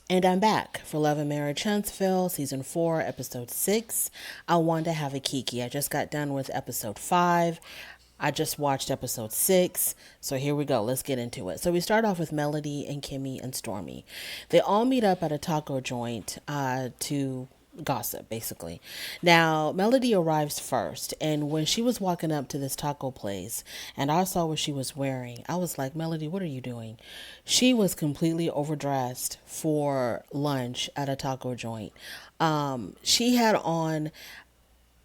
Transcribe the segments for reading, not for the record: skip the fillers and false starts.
And I'm back for Love and Marriage Huntsville, Season 4, Episode 6. I want to have a Keke. I just got done with Episode 5. I just watched Episode 6. So here we go. Let's get into it. So we start off with Melody and Kimmy and Stormy. They all meet up at a taco joint to gossip, basically. Now, Melody arrives first, and when she was walking up to this taco place and I saw what she was wearing, I was like, Melody, what are you doing? She was completely overdressed for lunch at a taco joint. She had on,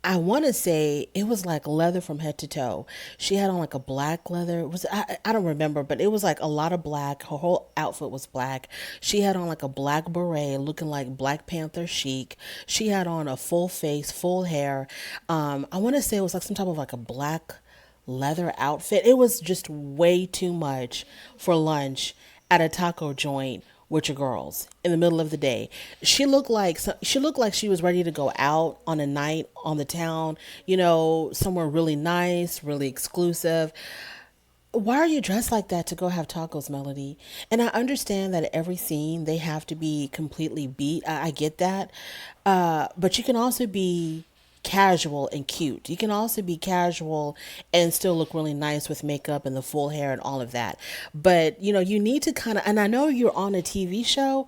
I want to say it was like leather from head to toe. She had on like a black leather. It was I don't remember, but it was like a lot of black. Her whole outfit was black. She had on like a black beret, looking like Black Panther chic. She had on a full face, full hair. I want to say it was like some type of like a black leather outfit. It was just way too much for lunch at a taco joint with your girls in the middle of the day. She looked like she was ready to go out on a night on the town, somewhere really nice, really exclusive. Why are you dressed like that to go have tacos, Melody? And I understand that every scene they have to be completely beat. I get that. But you can also be casual and cute. You can also be casual and still look really nice with makeup and the full hair and all of that. But, you need to kind of, and I know you're on a TV show,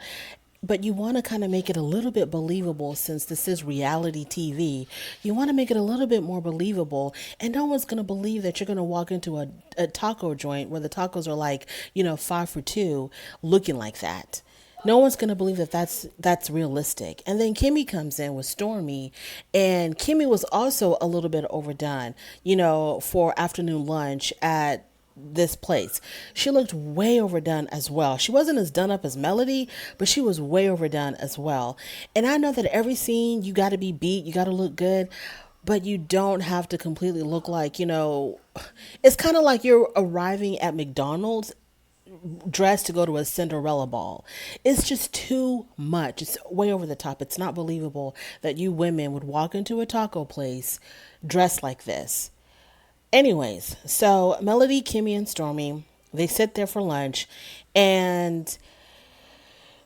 but you want to kind of make it a little bit believable since this is reality TV. You want to make it a little bit more believable, and no one's going to believe that you're going to walk into a taco joint where the tacos are like, 5 for 2 looking like that. No one's gonna believe that that's realistic. And then Kimmy comes in with Stormy, and Kimmy was also a little bit overdone, for afternoon lunch at this place. She looked way overdone as well. She wasn't as done up as Melody, but she was way overdone as well. And I know that every scene you got to be beat, you got to look good, but you don't have to completely look like, it's kind of like you're arriving at McDonald's dressed to go to a Cinderella ball. It's just too much. It's way over the top. It's not believable that you women would walk into a taco place dressed like this. Anyways, so Melody, Kimmy, and Stormy, they sit there for lunch, and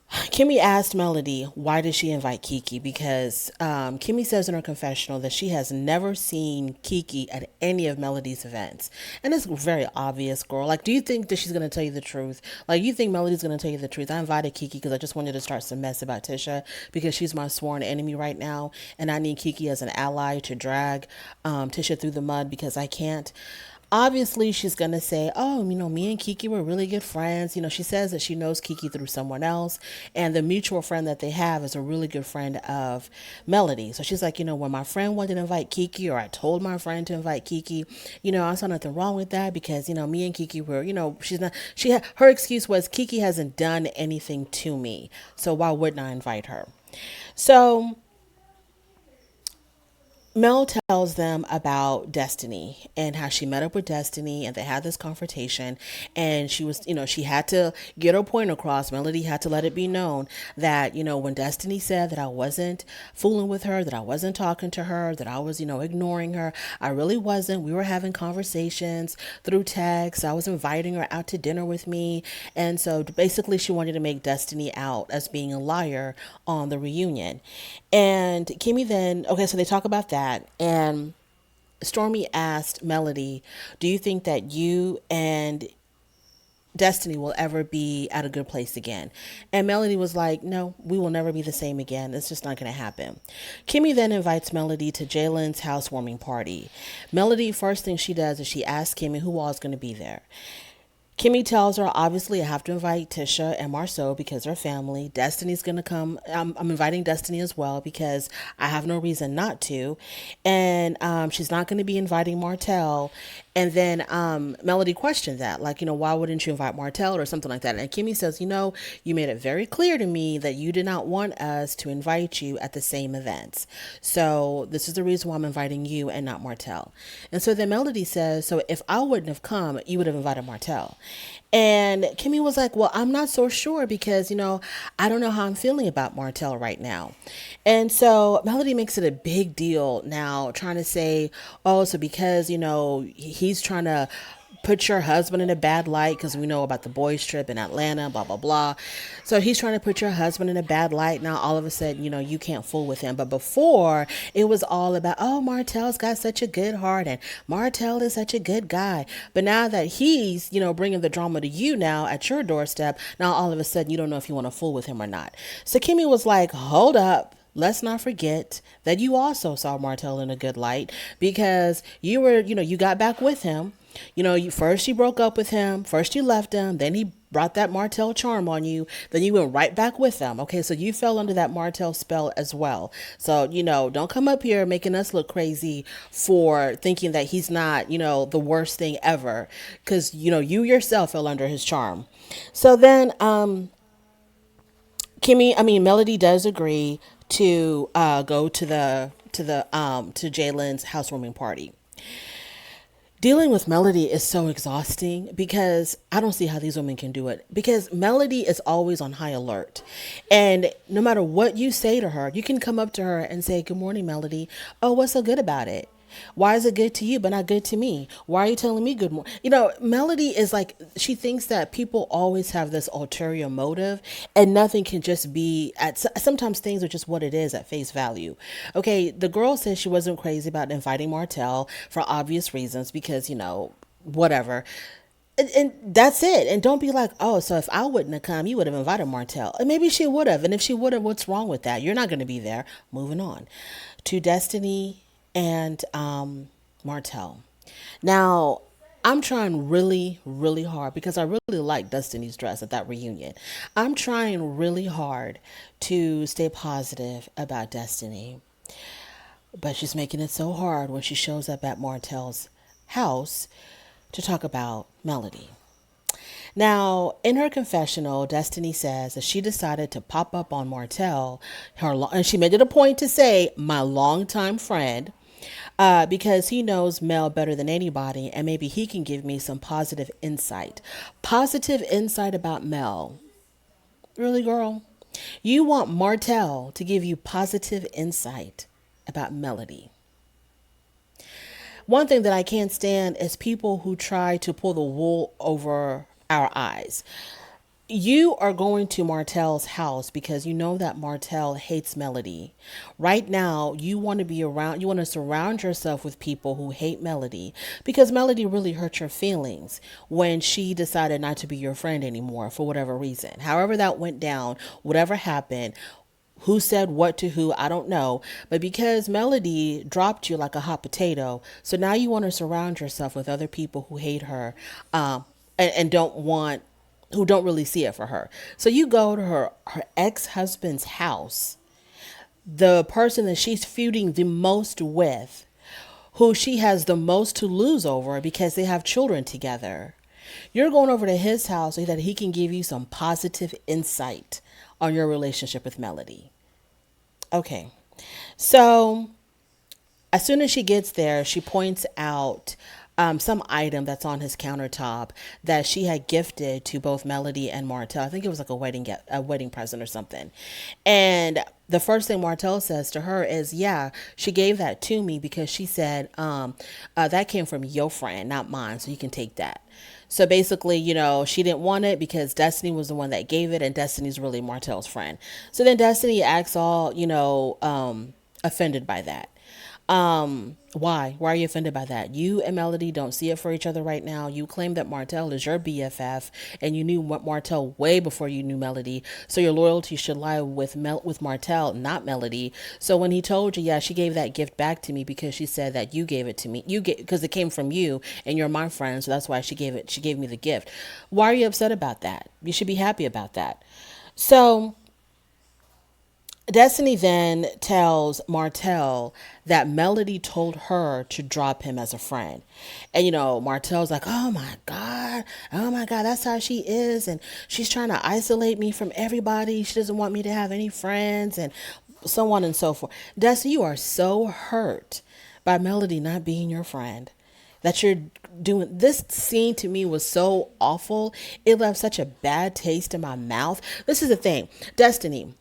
Kimmy asked Melody why did she invite Keke, because Kimmy says in her confessional that she has never seen Keke at any of Melody's events, and it's very obvious, girl. Like, do you think that she's gonna tell you the truth? Like, you think Melody's gonna tell you the truth? I invited Keke because I just wanted to start some mess about Tisha because she's my sworn enemy right now, and I need Keke as an ally to drag Tisha through the mud because I can't. Obviously, she's going to say, oh, me and Keke were really good friends. She says that she knows Keke through someone else. And the mutual friend that they have is a really good friend of Melody. So she's like, when my friend wanted to invite Keke, or I told my friend to invite Keke, I saw nothing wrong with that because, me and Keke were, she's not, her excuse was Keke hasn't done anything to me. So why wouldn't I invite her? So Mel tells them about Destiny and how she met up with Destiny and they had this confrontation, and she was, she had to get her point across. Melody had to let it be known that, when Destiny said that I wasn't fooling with her, that I wasn't talking to her, that I was, ignoring her, I really wasn't. We were having conversations through text. I was inviting her out to dinner with me. And so basically she wanted to make Destiny out as being a liar on the reunion. And Kimmy then, okay, so they talk about that. And Stormy asked Melody, do you think that you and Destiny will ever be at a good place again? And Melody was like, no, we will never be the same again. It's just not going to happen. Kimmy then invites Melody to Jalen's housewarming party. Melody, first thing she does is she asks Kimmy who all is going to be there. Kimmy tells her, obviously, I have to invite Tisha and Marceau because they're family. Destiny's going to come. I'm inviting Destiny as well because I have no reason not to. And she's not going to be inviting Martell. And then Melody questioned that, like, why wouldn't you invite Martell or something like that? And Kimmy says, you made it very clear to me that you did not want us to invite you at the same events. So this is the reason why I'm inviting you and not Martell. And so then Melody says, so if I wouldn't have come, you would have invited Martell. And Kimmy was like, well, I'm not so sure because, I don't know how I'm feeling about Martell right now. And so Melody makes it a big deal now, trying to say, oh, so because, he's trying to put your husband in a bad light because we know about the boys trip in Atlanta, blah blah blah. So he's trying to put your husband in a bad light. Now all of a sudden, you can't fool with him. But before, it was all about, oh, Martell's got such a good heart and Martell is such a good guy. But now that he's, bringing the drama to you now at your doorstep, now all of a sudden you don't know if you want to fool with him or not. So Kimmy was like, hold up. Let's not forget that you also saw Martell in a good light because you were, you got back with him. First you broke up with him, first you left him, then he brought that Martell charm on you, then you went right back with him. Okay, so you fell under that Martell spell as well. So, don't come up here making us look crazy for thinking that he's not, the worst thing ever. Because, you yourself fell under his charm. So then, Melody does agree to go to Jalen's housewarming party. Dealing with Melody is so exhausting because I don't see how these women can do it. Because Melody is always on high alert. And no matter what you say to her, you can come up to her and say, good morning, Melody. Oh, what's so good about it? Why is it good to you but not good to me? Why are you telling me good morning? Melody is like, she thinks that people always have this ulterior motive and nothing can just be sometimes things are just what it is at face value. Okay, the girl says she wasn't crazy about inviting Martell for obvious reasons because, whatever. And that's it. And don't be like, oh, so if I wouldn't have come, you would have invited Martell. And maybe she would have. And if she would have, what's wrong with that? You're not going to be there. Moving on to Destiny and Martell. Now, I'm trying really, really hard because I really like Destiny's dress at that reunion. I'm trying really hard to stay positive about Destiny, but she's making it so hard when she shows up at Martell's house to talk about Melody. Now, in her confessional, Destiny says that she decided to pop up on Martell, and she made it a point to say, my longtime friend, because he knows Mel better than anybody, and maybe he can give me some positive insight. Positive insight about Mel. Really, girl? You want Martell to give you positive insight about Melody. One thing that I can't stand is people who try to pull the wool over our eyes. You are going to Martell's house because you know that Martell hates Melody. Right now, you want to surround yourself with people who hate Melody because Melody really hurt your feelings when she decided not to be your friend anymore for whatever reason. However that went down, whatever happened, who said what to who, I don't know. But because Melody dropped you like a hot potato, so now you want to surround yourself with other people who hate her and who don't really see it for her. So you go to her ex-husband's house, the person that she's feuding the most with, who she has the most to lose over because they have children together. You're going over to his house so that he can give you some positive insight on your relationship with Melody. Okay. So as soon as she gets there, she points out some item that's on his countertop that she had gifted to both Melody and Martell. I think it was like a wedding present or something. And the first thing Martell says to her is, yeah, she gave that to me because she said, that came from your friend, not mine. So you can take that. So basically, she didn't want it because Destiny was the one that gave it and Destiny's really Martell's friend. So then Destiny acts all, offended by that. Why? Why are you offended by that? You and Melody don't see it for each other right now. You claim that Martell is your BFF and you knew Martell way before you knew Melody. So your loyalty should lie with Martell, not Melody. So when he told you, yeah, she gave that gift back to me because she said that you gave it to me. Because it came from you and you're my friend. So that's why she gave me the gift. Why are you upset about that? You should be happy about that. So Destiny then tells Martell that Melody told her to drop him as a friend. And, Martell's like, oh my God, that's how she is. And she's trying to isolate me from everybody. She doesn't want me to have any friends and so on and so forth. Destiny, you are so hurt by Melody not being your friend that you're doing. This scene to me was so awful. It left such a bad taste in my mouth. This is the thing, Destiny.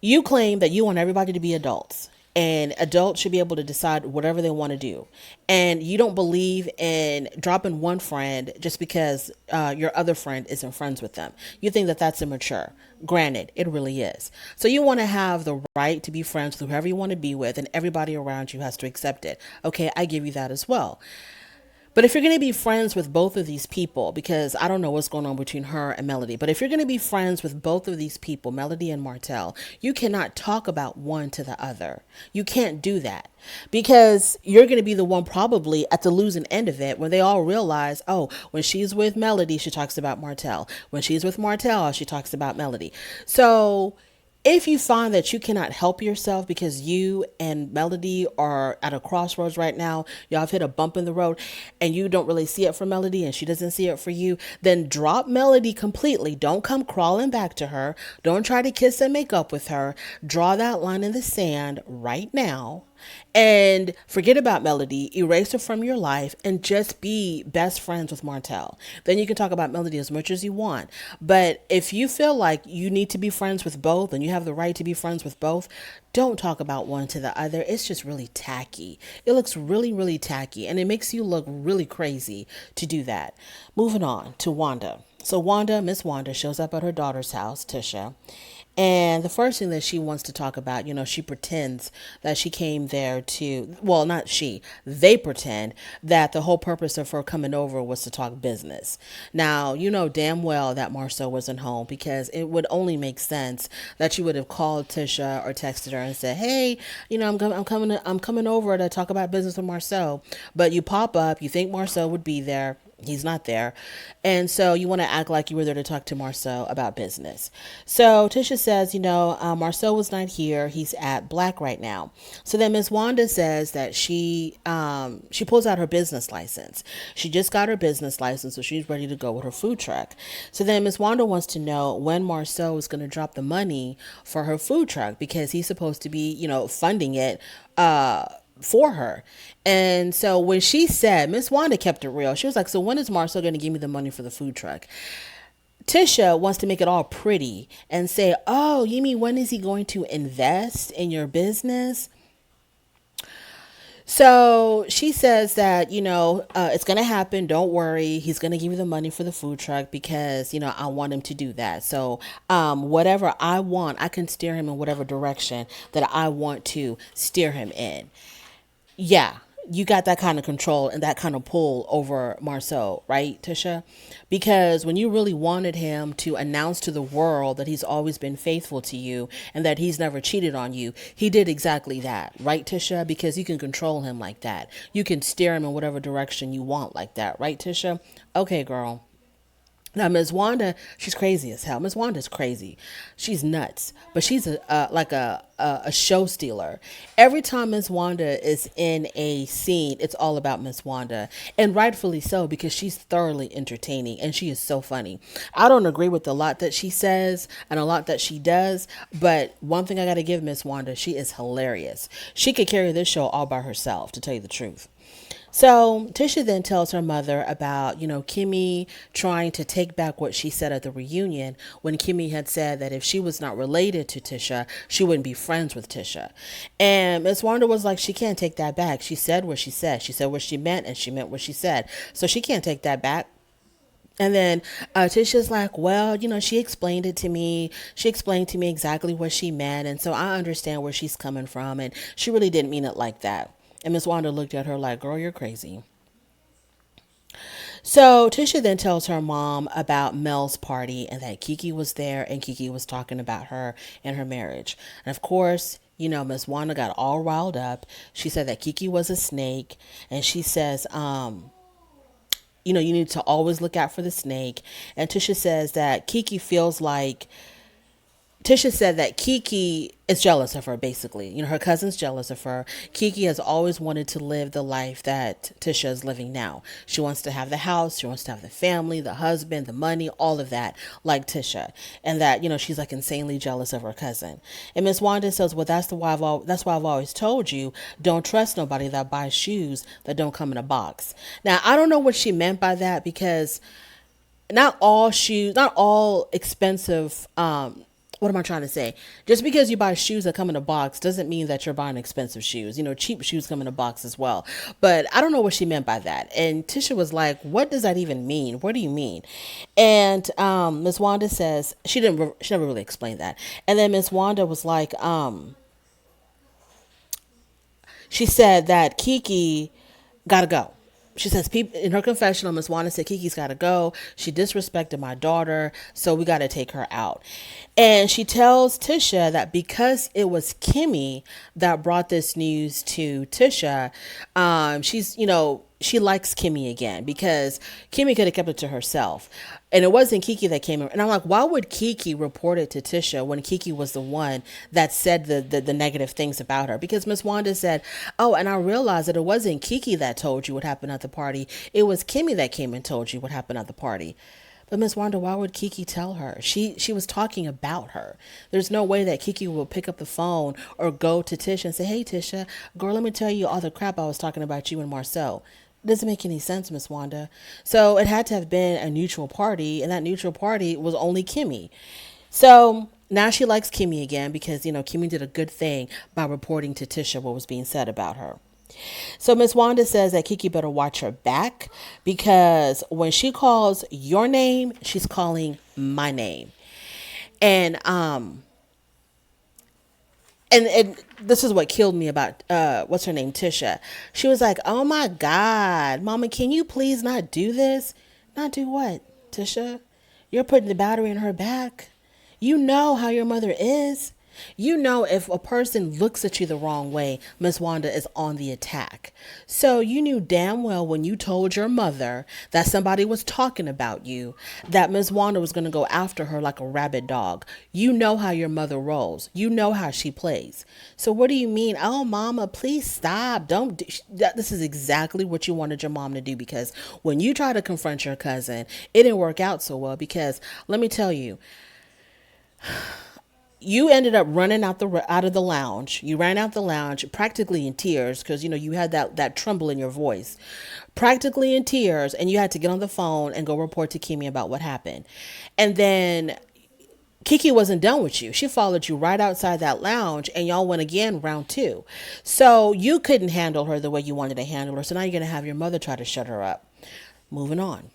You claim that you want everybody to be adults. and adults should be able to decide whatever they want to do. And you don't believe in dropping one friend just because your other friend isn't friends with them. You think that that's immature. Granted, it really is. So you want to have the right to be friends with whoever you want to be with, and everybody around you has to accept it. Okay, I give you that as well. But if you're going to be friends with both of these people, because I don't know what's going on between her and Melody, but if you're going to be friends with both of these people, Melody and Martell, you cannot talk about one to the other. You can't do that because you're going to be the one probably at the losing end of it when they all realize, oh, when she's with Melody, she talks about Martell. When she's with Martell, she talks about Melody. So if you find that you cannot help yourself because you and Melody are at a crossroads right now, y'all have hit a bump in the road and you don't really see it for Melody and she doesn't see it for you, then drop Melody completely. Don't come crawling back to her. Don't try to kiss and make up with her. Draw that line in the sand right now and forget about Melody, erase her from your life, and just be best friends with Martell. Then you can talk about Melody as much as you want. But if you feel like you need to be friends with both and you have the right to be friends with both, don't talk about one to the other. It's just really tacky. It looks really, really tacky, and it makes you look really crazy to do that. Moving on to Wanda. So Wanda, Miss Wanda, shows up at her daughter's house, Tisha. And the first thing that she wants to talk about, she pretends that she came there to, well, not she, they pretend that the whole purpose of her coming over was to talk business. Now, you know damn well that Marceau wasn't home because it would only make sense that she would have called Tisha or texted her and said, hey, I'm coming over to talk about business with Marceau. But you pop up, you think Marceau would be there. He's not there. And so you want to act like you were there to talk to Marceau about business. So Tisha says, Marceau was not here. He's at Black right now. So then Miss Wanda says that she pulls out her business license. She just got her business license, so she's ready to go with her food truck. So then Miss Wanda wants to know when Marceau is going to drop the money for her food truck because he's supposed to be, funding it for her. And so when she said, Miss Wanda kept it real. She was like, so when is Marcel going to give me the money for the food truck? Tisha wants to make it all pretty and say, oh, you mean when is he going to invest in your business? So she says that, it's going to happen. Don't worry. He's going to give you the money for the food truck because, I want him to do that. So whatever I want, I can steer him in whatever direction that I want to steer him in. Yeah, you got that kind of control and that kind of pull over Marceau, right, Tisha? Because when you really wanted him to announce to the world that he's always been faithful to you and that he's never cheated on you, he did exactly that, right, Tisha? Because you can control him like that. You can steer him in whatever direction you want like that, right, Tisha? Okay, girl. Now, Ms. Wanda, she's crazy as hell. Ms. Wanda's crazy. She's nuts, but she's like a show stealer. Every time Ms. Wanda is in a scene, it's all about Ms. Wanda, and rightfully so because she's thoroughly entertaining and she is so funny. I don't agree with a lot that she says and a lot that she does, but one thing I got to give Ms. Wanda, she is hilarious. She could carry this show all by herself, to tell you the truth. So Tisha then tells her mother about, Kimmy trying to take back what she said at the reunion when Kimmy had said that if she was not related to Tisha, she wouldn't be friends with Tisha. And Miss Wanda was like, she can't take that back. She said what she said. She said what she meant and she meant what she said. So she can't take that back. And then Tisha's like, well, she explained it to me. She explained to me exactly what she meant. And so I understand where she's coming from. And she really didn't mean it like that. And Miss Wanda looked at her like, girl, you're crazy. So Tisha then tells her mom about Mel's party and that Keke was there and Keke was talking about her and her marriage. And of course, Miss Wanda got all riled up. She said that Keke was a snake. And she says, you need to always look out for the snake. And Tisha says that Tisha said that Keke is jealous of her, basically. Her cousin's jealous of her. Keke has always wanted to live the life that Tisha is living now. She wants to have the house. She wants to have the family, the husband, the money, all of that, like Tisha. And that, she's like insanely jealous of her cousin. And Miss Wanda says, well, that's why I've always told you, don't trust nobody that buys shoes that don't come in a box. Now, I don't know what she meant by that because not all expensive, what am I trying to say? Just because you buy shoes that come in a box doesn't mean that you're buying expensive shoes. You know, cheap shoes come in a box as well. But I don't know what she meant by that. And Tisha was like, "What does that even mean? What do you mean?" And Miss Wanda says she never really explained that. And then Miss Wanda was like, she said that Keke gotta go. She says people in her confessional, Miss Wanda said Kiki's gotta go. She disrespected my daughter, so we gotta take her out. And she tells Tisha that because it was Kimmy that brought this news to Tisha, she's she likes Kimmy again because Kimmy could have kept it to herself. And it wasn't Keke that came in. And I'm like, why would Keke report it to Tisha when Keke was the one that said the negative things about her? Because Miss Wanda said, oh, and I realized that it wasn't Keke that told you what happened at the party. It was Kimmy that came and told you what happened at the party. But Miss Wanda, why would Keke tell her? She was talking about her. There's no way that Keke will pick up the phone or go to Tisha and say, hey, Tisha, girl, let me tell you all the crap I was talking about you and Marcel. It doesn't make any sense, Miss Wanda. So it had to have been a neutral party, and that neutral party was only Kimmy. So now she likes Kimmy again because, Kimmy did a good thing by reporting to Tisha what was being said about her. So Miss Wanda says that Keke better watch her back because when she calls your name, she's calling my name. And and this is what killed me about what's her name, Tisha. She was like, "Oh my God, Mama, can you please not do this? Not do what, Tisha? You're putting the battery in her back. You know how your mother is. You know if a person looks at you the wrong way, Miss Wanda is on the attack. So you knew damn well when you told your mother that somebody was talking about you, that Miss Wanda was going to go after her like a rabid dog. You know how your mother rolls. You know how she plays. So what do you mean? Oh, Mama, please stop. Don't do this. Is exactly what you wanted your mom to do, because when you try to confront your cousin, it didn't work out so well, because let me tell you, you ended up running out of the lounge. You ran out the lounge practically in tears because you had that tremble in your voice, practically in tears, and you had to get on the phone and go report to Kimmy about what happened. And then Keke wasn't done with you. She followed you right outside that lounge, and y'all went again round two. So you couldn't handle her the way you wanted to handle her. So now you're gonna have your mother try to shut her up. Moving on.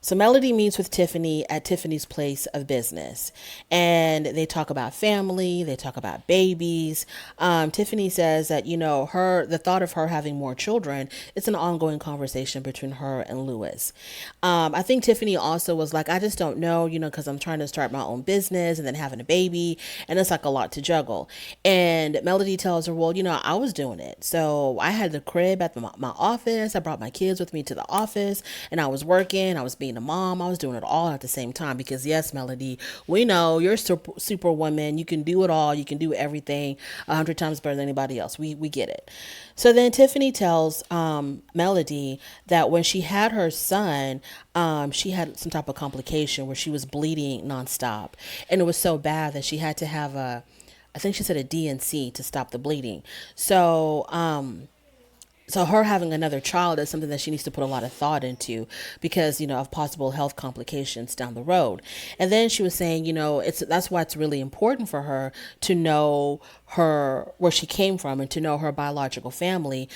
So Melody meets with Tiffany at Tiffany's place of business, and they talk about family. They talk about babies. Tiffany says that the thought of her having more children, it's an ongoing conversation between her and Lewis. I think Tiffany also was like, I just don't know, because I'm trying to start my own business and then having a baby, and it's like a lot to juggle. And Melody tells her, well, I was doing it. So I had the crib at my office. I brought my kids with me to the office, and I was working. I was being a mom. I was doing it all at the same time, because yes, Melody, we know you're super woman. You can do it all. You can do everything 100 times better than anybody else. We get it. So then Tiffany tells Melody that when she had her son, she had some type of complication where she was bleeding nonstop, and it was so bad that she had to have I think she said a DNC to stop the bleeding. So her having another child is something that she needs to put a lot of thought into, because, of possible health complications down the road. And then she was saying, that's why it's really important for her to know where she came from and to know her biological family,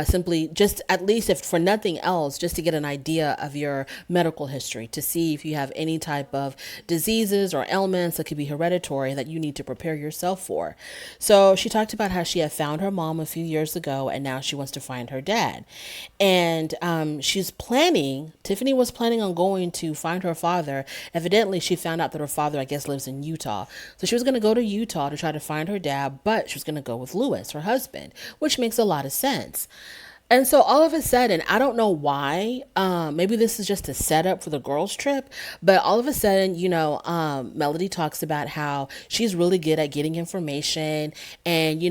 simply just, at least if for nothing else, just to get an idea of your medical history, to see if you have any type of diseases or ailments that could be hereditary that you need to prepare yourself for. So she talked about how she had found her mom a few years ago, and now she wants to find her dad. And Tiffany was planning on going to find her father. Evidently, she found out that her father, I guess, lives in Utah. So she was going to go to Utah to try to find her dad, but she was going to go with Lewis, her husband, which makes a lot of sense. And so all of a sudden, I don't know why, maybe this is just a setup for the girls' trip, but all of a sudden, Melody talks about how she's really good at getting information, and,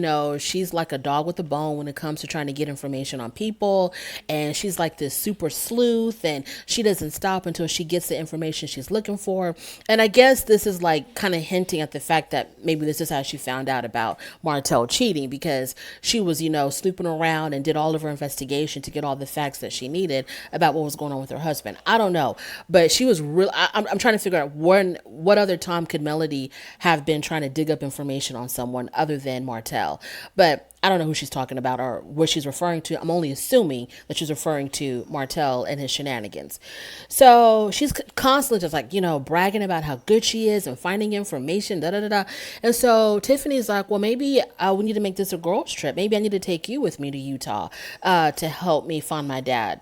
she's like a dog with a bone when it comes to trying to get information on people, and she's like this super sleuth, and she doesn't stop until she gets the information she's looking for. And I guess this is like kind of hinting at the fact that maybe this is how she found out about Martell cheating, because she was, snooping around and did all of her investigation to get all the facts that she needed about what was going on with her husband. I don't know, but she was real. I'm trying to figure out what other time could Melody have been trying to dig up information on someone other than Martell. But I don't know who she's talking about or what she's referring to. I'm only assuming that she's referring to Martell and his shenanigans. So she's constantly just like, bragging about how good she is and finding information, da da da da. And so Tiffany's like, well, maybe we need to make this a girls' trip. Maybe I need to take you with me to Utah to help me find my dad.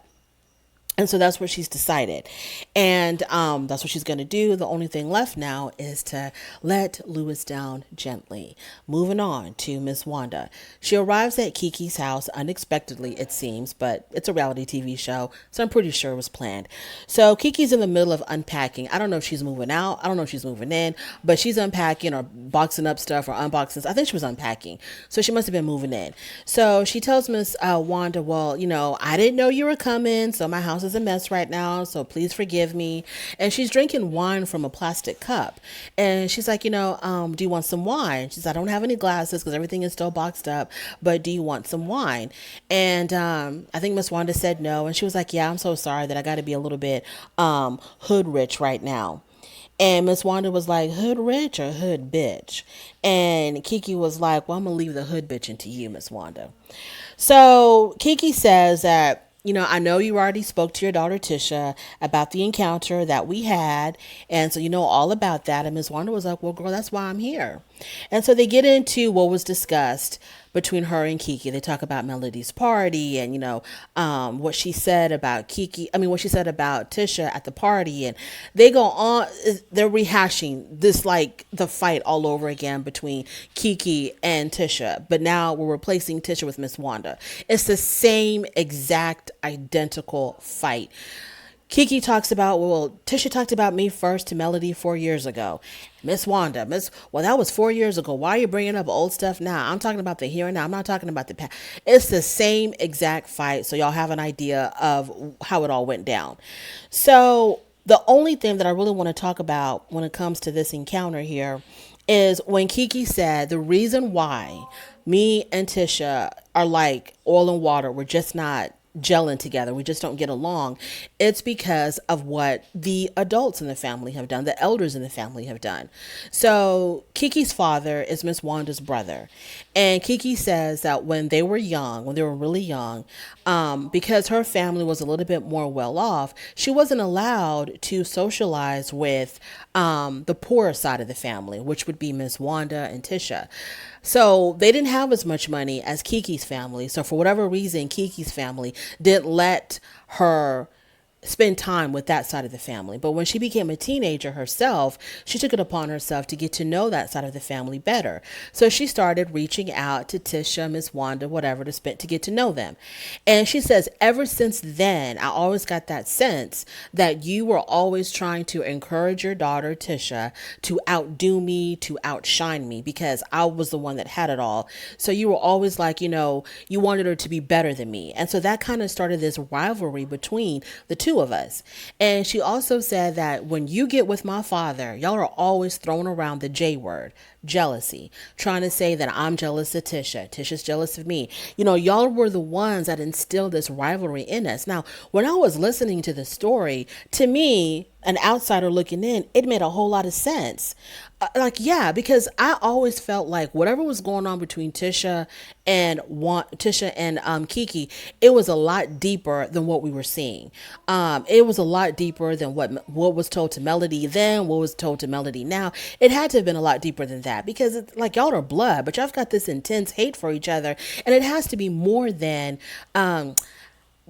And so that's what she's decided. And that's what she's going to do. The only thing left now is to let Lewis down gently. Moving on to Miss Wanda. She arrives at Keke's house unexpectedly, it seems, but it's a reality TV show, so I'm pretty sure it was planned. So Keke's in the middle of unpacking. I don't know if she's moving out. I don't know if she's moving in, but she's unpacking or boxing up stuff or unboxing. I think she was unpacking. So she must have been moving in. So she tells Miss Wanda, well, I didn't know you were coming, so my house is a mess right now, so please forgive me. And she's drinking wine from a plastic cup, and she's like, do you want some wine? She's, I don't have any glasses because everything is still boxed up, but do you want some wine? And I think Miss Wanda said no, and she was like, yeah, I'm so sorry that I got to be a little bit hood rich right now. And Miss Wanda was like, hood rich or hood bitch? And Keke was like, well, I'm gonna leave the hood bitching to you, Miss Wanda. So Keke says that, I know you already spoke to your daughter Tisha about the encounter that we had. And so you know all about that. And Miss Wanda was like, well, girl, that's why I'm here. And so they get into what was discussed between her and Keke. They talk about Melody's party and, what she said about what she said about Tisha at the party. And they go on, they're rehashing this, like the fight all over again between Keke and Tisha. But now we're replacing Tisha with Miss Wanda. It's the same exact identical fight. Keke talks about, well, Tisha talked about me first to Melody 4 years ago. Miss Wanda, well, that was 4 years ago. Why are you bringing up old stuff now? I'm talking about the here and now. I'm not talking about the past. It's the same exact fight. So y'all have an idea of how it all went down. So the only thing that I really want to talk about when it comes to this encounter here is when Keke said the reason why me and Tisha are like oil and water, we're just not gelling together, we just don't get along, it's because of what the adults in the family have done, the elders in the family have done. So Keke's father is Miss Wanda's brother, and Keke says that when they were young, when they were really young, because her family was a little bit more well off, she wasn't allowed to socialize with the poorer side of the family, which would be Miss Wanda and Tisha. So they didn't have as much money as Keke's family. So for whatever reason, Keke's family didn't let her spend time with that side of the family. But when she became a teenager herself, she took it upon herself to get to know that side of the family better. So she started reaching out to Tisha, Miss Wanda, whatever, to get to know them. And she says, ever since then, I always got that sense that you were always trying to encourage your daughter, Tisha, to outdo me, to outshine me, because I was the one that had it all. So you were always like, you wanted her to be better than me. And so that kind of started this rivalry between the two of us. And she also said that when you get with my father, y'all are always throwing around the J word, jealousy, trying to say that I'm jealous of Tisha, Tisha's jealous of me. Y'all were the ones that instilled this rivalry in us. Now, when I was listening to the story, to me, an outsider looking in, it made a whole lot of sense. Because I always felt like whatever was going on between Tisha and Keke, it was a lot deeper than what we were seeing. It was a lot deeper than what was told to Melody then, what was told to Melody now. It had to have been a lot deeper than that, because it's like y'all are blood, but y'all have got this intense hate for each other, and it has to be more than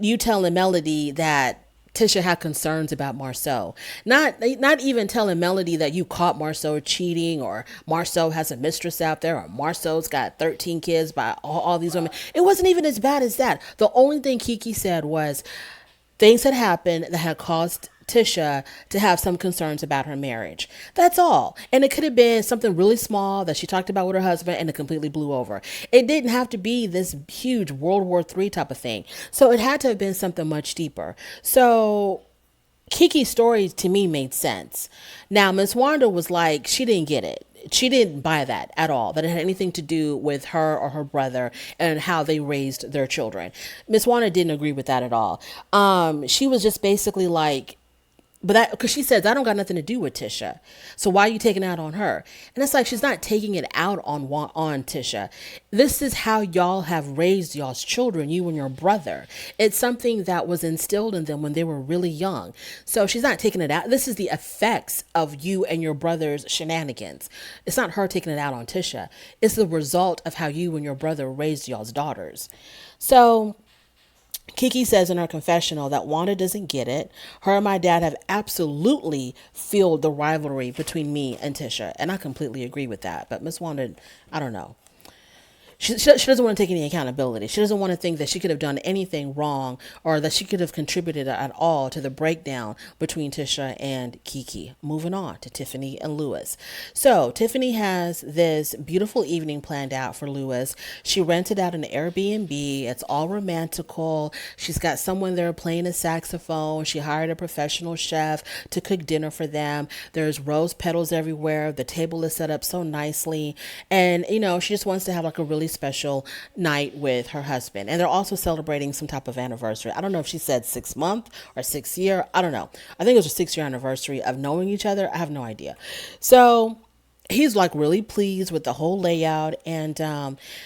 you telling Melody that Tisha had concerns about Marceau. Not even telling Melody that you caught Marceau cheating, or Marceau has a mistress out there, or Marceau's got 13 kids by all these women. It wasn't even as bad as that. The only thing Keke said was things had happened that had caused Tisha to have some concerns about her marriage. That's all. And it could have been something really small that she talked about with her husband and it completely blew over. It didn't have to be this huge World War III type of thing. So it had to have been something much deeper. So Keke's story to me made sense. Now, Miss Wanda was like, she didn't get it. she didn't buy that at all, that it had anything to do with her or her brother and how they raised their children. Miss Wanda didn't agree with that at all. She was just basically like, but that, because she says, I don't got nothing to do with Tisha, so why are you taking it out on her? And it's like, she's not taking it out on Tisha. This is how y'all have raised y'all's children, you and your brother. It's something that was instilled in them when they were really young. So she's not taking it out. This is the effects of you and your brother's shenanigans. It's not her taking it out on Tisha. It's the result of how you and your brother raised y'all's daughters. So Keke says in her confessional that Wanda doesn't get it. Her and my dad have absolutely fueled the rivalry between me and Tisha. And I completely agree with that. But Miss Wanda, I don't know. She doesn't want to take any accountability. She doesn't want to think that she could have done anything wrong or that she could have contributed at all to the breakdown between Tisha and Keke. Moving on to Tiffany and Lewis. So Tiffany has this beautiful evening planned out for Lewis. She rented out an Airbnb. It's all romantical. She's got someone there playing a saxophone. She hired a professional chef to cook dinner for them. There's rose petals everywhere. The table is set up so nicely. And, she just wants to have like a really special night with her husband. And they're also celebrating some type of anniversary. I don't know if she said 6 month or 6 year. I don't know. I think it was a 6 year anniversary of knowing each other. I have no idea. So he's like really pleased with the whole layout, and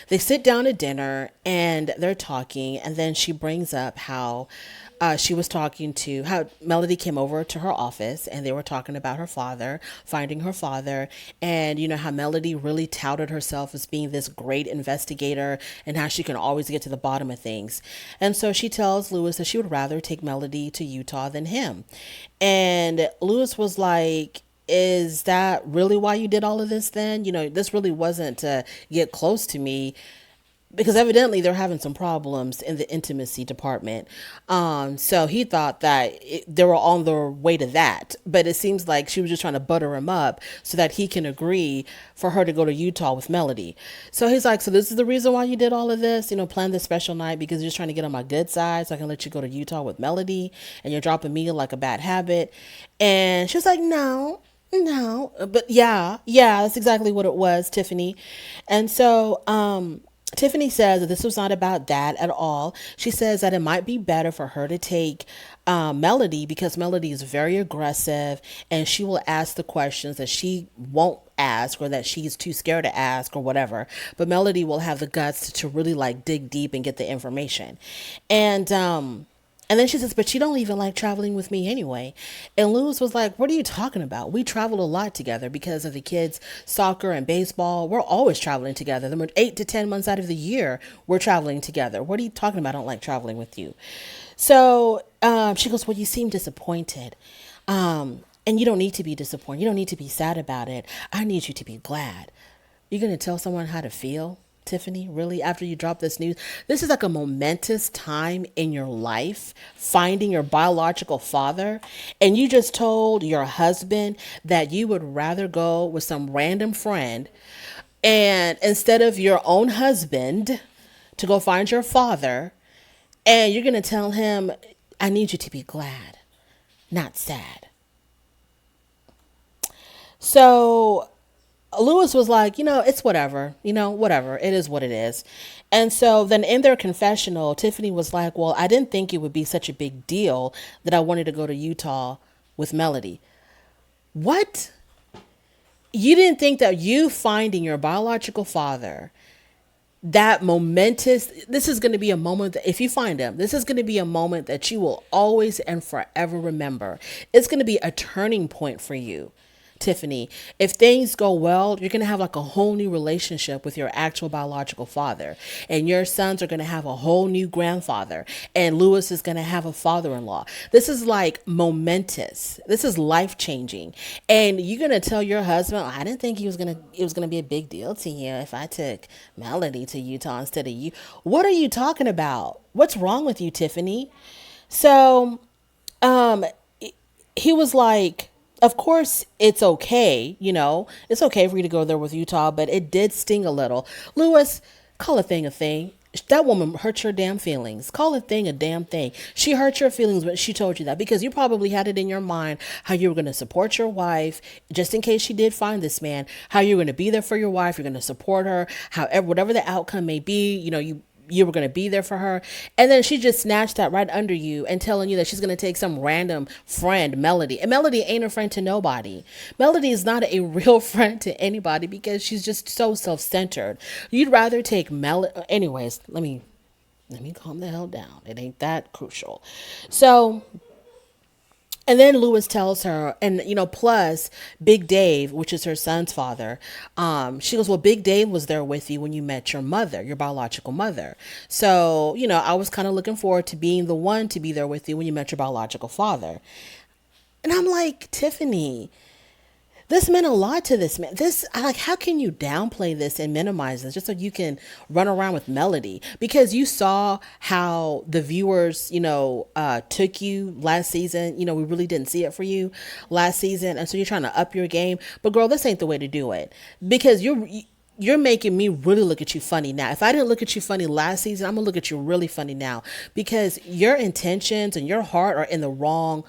they sit down at dinner and they're talking, and then she brings up how she was talking to how Melody came over to her office and they were talking about her father, finding her father, and how Melody really touted herself as being this great investigator and how she can always get to the bottom of things. And so she tells Lewis that she would rather take Melody to Utah than him. And Lewis was like, is that really why you did all of this then? This really wasn't to get close to me, because evidently they're having some problems in the intimacy department. So he thought that they were on their way to that, but it seems like she was just trying to butter him up so that he can agree for her to go to Utah with Melody. So he's like, so this is the reason why you did all of this, plan this special night because you're just trying to get on my good side so I can let you go to Utah with Melody, and you're dropping me like a bad habit. And she was like, no, but yeah, that's exactly what it was, Tiffany. And so, Tiffany says that this was not about that at all. She says that it might be better for her to take Melody because Melody is very aggressive and she will ask the questions that she won't ask or that she's too scared to ask or whatever. But Melody will have the guts to really like dig deep and get the information. And then she says, but you don't even like traveling with me anyway. And Lewis was like, what are you talking about? We travel a lot together because of the kids' soccer and baseball. We're always traveling together. The 8 to 10 months out of the year, we're traveling together. What are you talking about? I don't like traveling with you. So she goes, well, you seem disappointed. And you don't need to be disappointed. You don't need to be sad about it. I need you to be glad. You're going to tell someone how to feel? Tiffany, really, after you drop this news? This is like a momentous time in your life, finding your biological father, and you just told your husband that you would rather go with some random friend and instead of your own husband to go find your father, and you're going to tell him, I need you to be glad, not sad. So Lewis was like, it's whatever, whatever. It is what it is. And so then in their confessional, Tiffany was like, well, I didn't think it would be such a big deal that I wanted to go to Utah with Melody. What? You didn't think that you finding your biological father, that momentous, this is going to be a moment that if you find him, this is going to be a moment that you will always and forever remember. It's going to be a turning point for you, Tiffany. If things go well, you're going to have like a whole new relationship with your actual biological father, and your sons are going to have a whole new grandfather, and Lewis is going to have a father-in-law. This is like momentous. This is life-changing. And you're going to tell your husband, I didn't think it was going to be a big deal to you if I took Melody to Utah instead of you. What are you talking about? What's wrong with you, Tiffany? So, he was like, of course, it's okay, it's okay for you to go there with Utah, but it did sting a little. Lewis, call a thing a thing. That woman hurt your damn feelings. Call a thing a damn thing. She hurt your feelings when she told you that, because you probably had it in your mind how you were going to support your wife just in case she did find this man, how you're going to be there for your wife, you're going to support her, however, whatever the outcome may be, you were going to be there for her. And then she just snatched that right under you and telling you that she's going to take some random friend, Melody. And Melody ain't a friend to nobody. Melody is not a real friend to anybody because she's just so self-centered. You'd rather take Anyways, let me calm the hell down. It ain't that crucial. So, and then Lewis tells her, and plus Big Dave, which is her son's father, she goes, well, Big Dave was there with you when you met your mother, your biological mother. So, I was kind of looking forward to being the one to be there with you when you met your biological father. And I'm like, Tiffany, this meant a lot to this man. How can you downplay this and minimize this just so you can run around with Melody? Because you saw how the viewers, took you last season. We really didn't see it for you last season. And so you're trying to up your game. But girl, this ain't the way to do it, because you're making me really look at you funny now. If I didn't look at you funny last season, I'm gonna look at you really funny now, because your intentions and your heart are in the wrong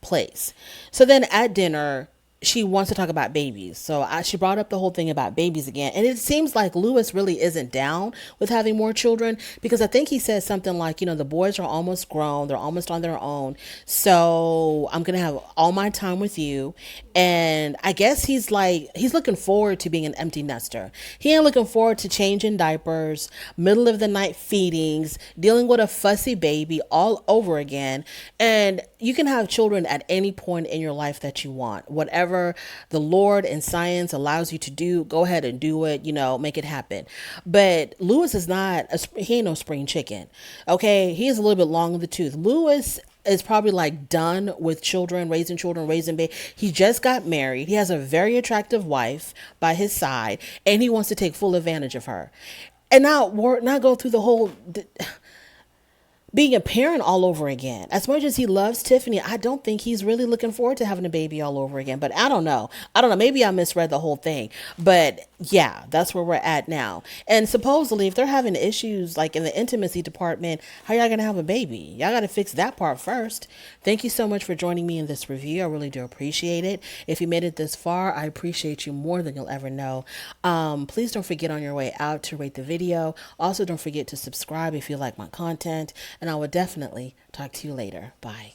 place. So then at dinner, she wants to talk about babies. So she brought up the whole thing about babies again. And it seems like Lewis really isn't down with having more children, because I think he says something like, the boys are almost grown. They're almost on their own. So I'm going to have all my time with you. And I guess he's looking forward to being an empty nester. He ain't looking forward to changing diapers, middle of the night feedings, dealing with a fussy baby all over again. And you can have children at any point in your life that you want. Whatever the Lord and science allows you to do, go ahead and do it, make it happen. But Lewis is he ain't no spring chicken. Okay. He is a little bit long in the tooth. Lewis is probably like done with children, raising baby. He just got married. He has a very attractive wife by his side, and he wants to take full advantage of her. And now go through the whole being a parent all over again. As much as he loves Tiffany, I don't think he's really looking forward to having a baby all over again. But I don't know. Maybe I misread the whole thing. But yeah, that's where we're at now. And supposedly, if they're having issues like in the intimacy department, how y'all gonna have a baby? Y'all gotta fix that part first. Thank you so much for joining me in this review. I really do appreciate it. If you made it this far, I appreciate you more than you'll ever know. Please don't forget on your way out to rate the video. Also, don't forget to subscribe if you like my content. And I will definitely talk to you later. Bye.